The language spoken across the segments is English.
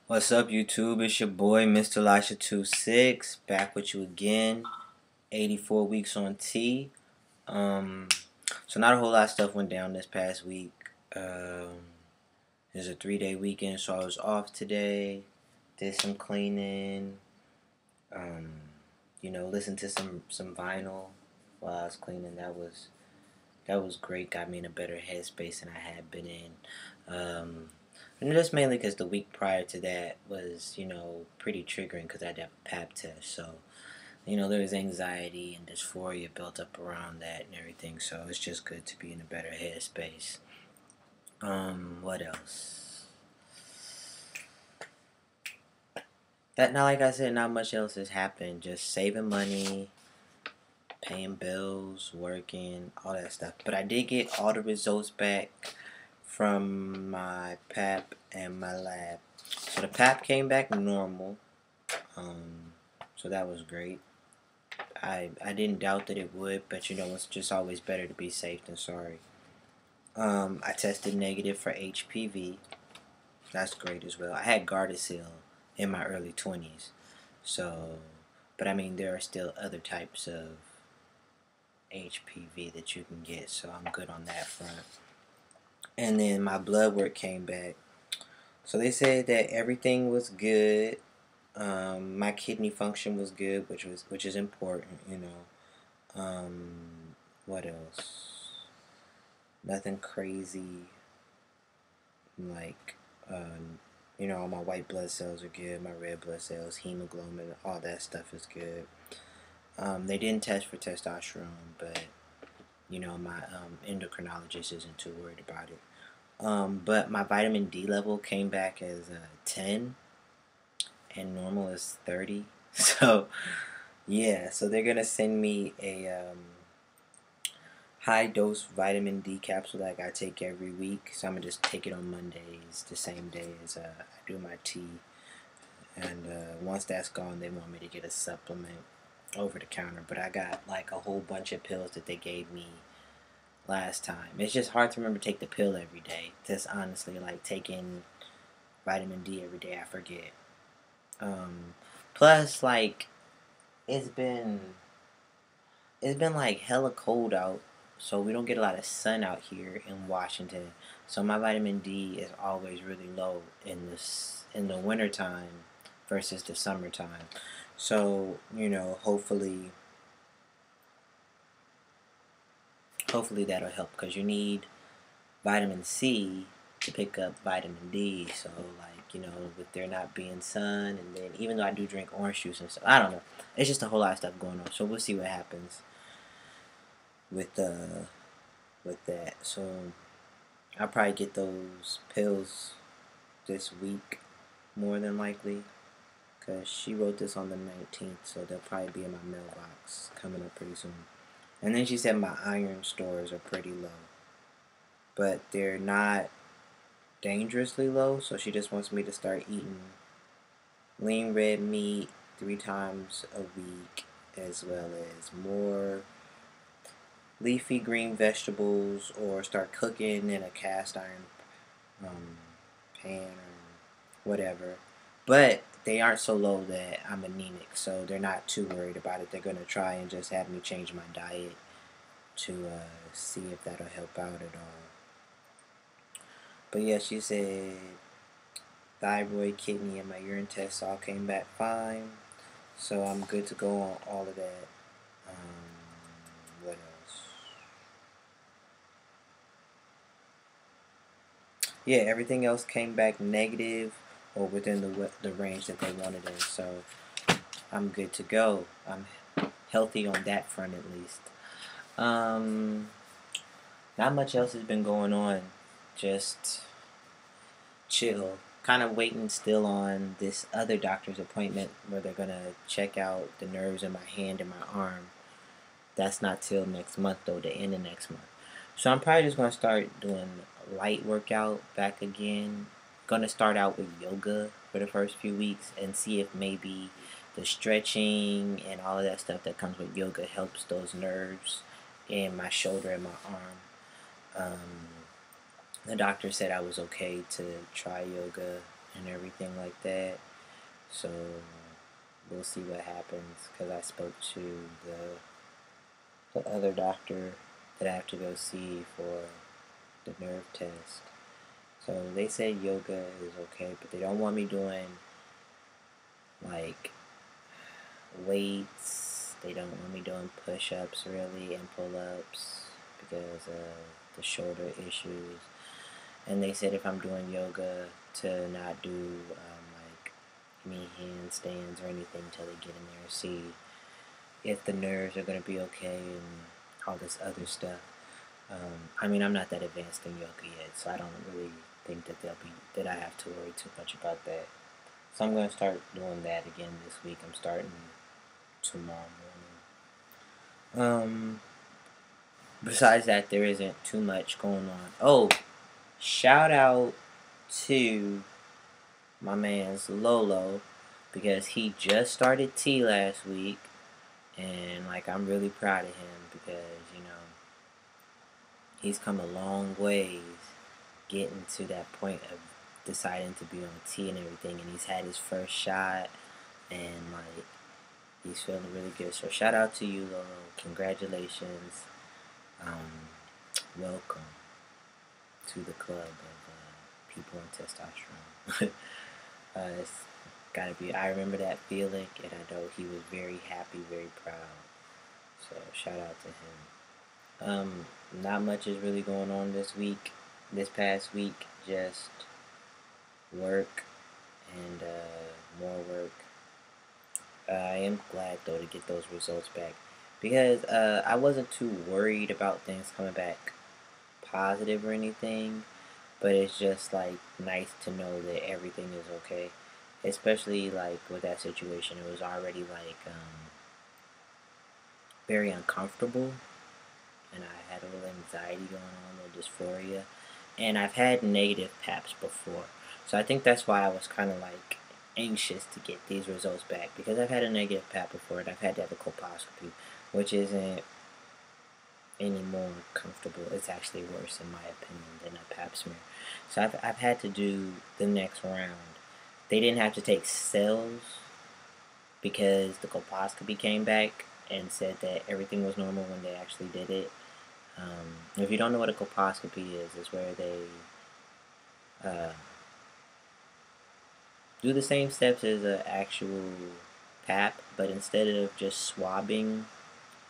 What's up, YouTube? It's your boy, Mr. Elisha26, back with you again. 84 weeks on T. Um, so not a whole lot of stuff went down this past week. It's a 3-day weekend, so I was off today. Did some cleaning. Um, listened to some vinyl while I was cleaning. That was great. Got me in a better headspace than I had been in. And just mainly because the week prior to that was, pretty triggering because I had to have a pap test. So, there was anxiety and dysphoria built up around that and everything. So it's just good to be in a better headspace. What else? That now, like I said, not much else has happened. Just saving money, paying bills, working, all that stuff. But I did get all the results back from my PAP and my lab. So the PAP came back normal. So that was great. I didn't doubt that it would, but it's just always better to be safe than sorry. I tested negative for HPV. That's great as well. I had Gardasil in my early 20s. So, but I mean, there are still other types of HPV that you can get, so I'm good on that front. And then my blood work came back. So they said that everything was good. My kidney function was good, which is important. What else? Nothing crazy. Like, all my white blood cells are good. My red blood cells, hemoglobin, all that stuff is good. They didn't test for testosterone, but my endocrinologist isn't too worried about it. But my vitamin D level came back as 10, and normal is 30. So yeah, so they're gonna send me a high dose vitamin D capsule that I take every week. So I'm gonna just take it on Mondays, the same day as I do my tea. And once that's gone, they want me to get a supplement over the counter. But I got like a whole bunch of pills that they gave me last time. It's just hard to remember to take the pill every day. Just honestly, like taking vitamin D every day, I forget. Plus, like it's been like hella cold out, so we don't get a lot of sun out here in Washington. So my vitamin D is always really low in the wintertime versus the summertime. So hopefully that'll help because you need vitamin C to pick up vitamin D. So like with there not being sun, and then even though I do drink orange juice and stuff, I don't know. It's just a whole lot of stuff going on. So we'll see what happens with that. So I'll probably get those pills this week, more than likely, because she wrote this on the 19th, so they'll probably be in my mailbox coming up pretty soon. And then she said my iron stores are pretty low, but they're not dangerously low, so she just wants me to start eating lean red meat 3 times a week, as well as more leafy green vegetables, or start cooking in a cast iron pan or whatever. But they aren't so low that I'm anemic, so they're not too worried about it. They're going to try and just have me change my diet to see if that'll help out at all. But yeah, she said thyroid, kidney, and my urine tests all came back fine. So I'm good to go on all of that. What else? Yeah, everything else came back negative or within the range that they wanted in. So I'm good to go. I'm healthy on that front at least. Not much else has been going on. Just chill. Kind of waiting still on this other doctor's appointment where they're gonna check out the nerves in my hand and my arm. That's not till next month though, the end of next month. So I'm probably just gonna start doing light workout back again. Gonna start out with yoga for the first few weeks and see if maybe the stretching and all of that stuff that comes with yoga helps those nerves in my shoulder and my arm. The doctor said I was okay to try yoga and everything like that. So we'll see what happens, because I spoke to the other doctor that I have to go see for the nerve test. So they said yoga is okay, but they don't want me doing like weights. They don't want me doing push-ups really and pull-ups because of the shoulder issues. And they said if I'm doing yoga to not do like any handstands or anything until they get in there and see if the nerves are going to be okay and all this other stuff. I mean, I'm not that advanced in yoga yet, so I don't really think that that I have to worry too much about that. So I'm going to start doing that again this week. I'm starting tomorrow morning. Besides that, there isn't too much going on. Oh, shout out to my man's Lolo, because he just started T last week, and like I'm really proud of him because he's come a long ways getting to that point of deciding to be on T and everything, and he's had his first shot, and like he's feeling really good. So shout out to you, Lolo. Congratulations. Welcome to the club of people on testosterone. It's gotta be. I remember that feeling, and I know he was very happy, very proud. So shout out to him. Not much is really going on this past week. Just work and more work. I am glad though to get those results back, because I wasn't too worried about things coming back positive or anything, but it's just like nice to know that everything is okay. Especially like with that situation, it was already like very uncomfortable, and I had a little anxiety going on, a little dysphoria, and I've had negative PAPs before, so I think that's why I was kind of like anxious to get these results back, because I've had a negative PAP before, and I've had to have a colposcopy, which isn't any more comfortable. It's actually worse in my opinion than a pap smear. So I've had to do the next round. They didn't have to take cells because the colposcopy came back and said that everything was normal when they actually did it. If you don't know what a colposcopy is, it's where they do the same steps as an actual pap, but instead of just swabbing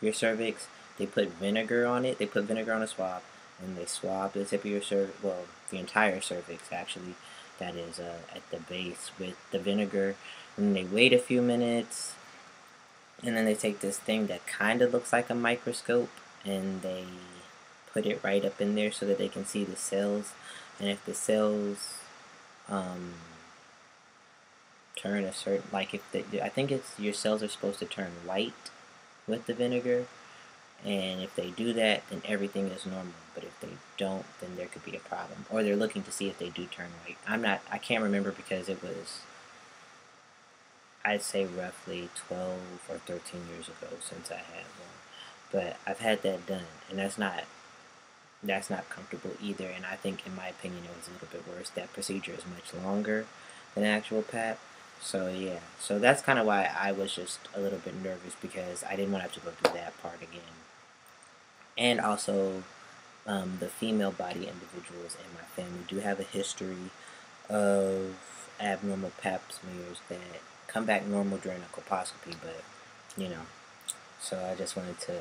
your cervix, they put vinegar on it. They put vinegar on a swab, and they swab the tip of your cervix, well, the entire cervix actually, that is at the base with the vinegar. And then they wait a few minutes, and then they take this thing that kind of looks like a microscope, and they put it right up in there so that they can see the cells. And if the cells turn a certain, like if I think it's your cells are supposed to turn white with the vinegar, and if they do that, then everything is normal. But if they don't, then there could be a problem. Or they're looking to see if they do turn white. I can't remember, because it was, I'd say roughly 12 or 13 years ago since I had one. But I've had that done, and that's not comfortable either. And I think, in my opinion, it was a little bit worse. That procedure is much longer than actual PAP. So yeah, so that's kind of why I was just a little bit nervous, because I didn't want to have to go through that part again. And also, the female body individuals in my family do have a history of abnormal pap smears that come back normal during a colposcopy, but so I just wanted to,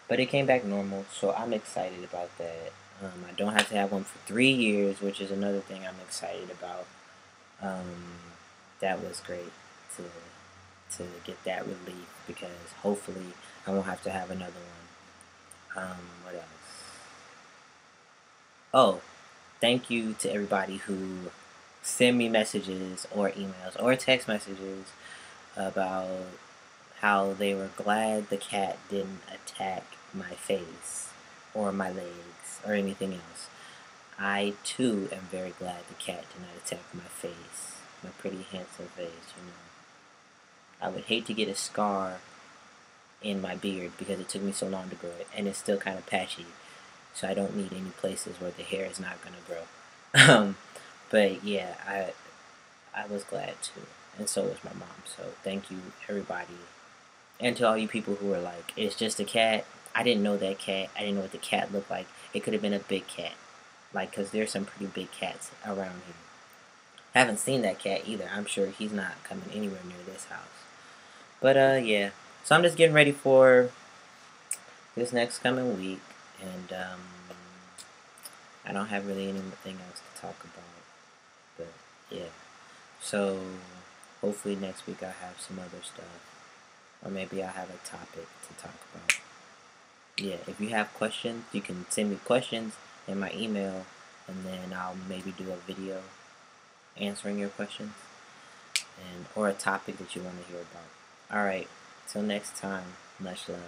but it came back normal, so I'm excited about that. I don't have to have one for 3 years, which is another thing I'm excited about. That was great to get that relief, because hopefully I won't have to have another one. What else? Oh, thank you to everybody who send me messages or emails or text messages about how they were glad the cat didn't attack my face or my legs or anything else. I too am very glad the cat did not attack my face, my pretty handsome face. I would hate to get a scar in my beard because it took me so long to grow it, and it's still kind of patchy, so I don't need any places where the hair is not going to grow. But yeah, I was glad too, and so was my mom. So thank you, everybody, and to all you people who were like, "It's just a cat." I didn't know that cat. I didn't know what the cat looked like. It could have been a big cat, like, cause there's some pretty big cats around here. I haven't seen that cat either. I'm sure he's not coming anywhere near this house. But yeah. So I'm just getting ready for this next coming week, and I don't have really anything else to talk about. But yeah. So hopefully next week I'll have some other stuff. Or maybe I'll have a topic to talk about. Yeah, if you have questions, you can send me questions in my email, and then I'll maybe do a video answering your questions, and or a topic that you want to hear about. Alright, till next time, much love.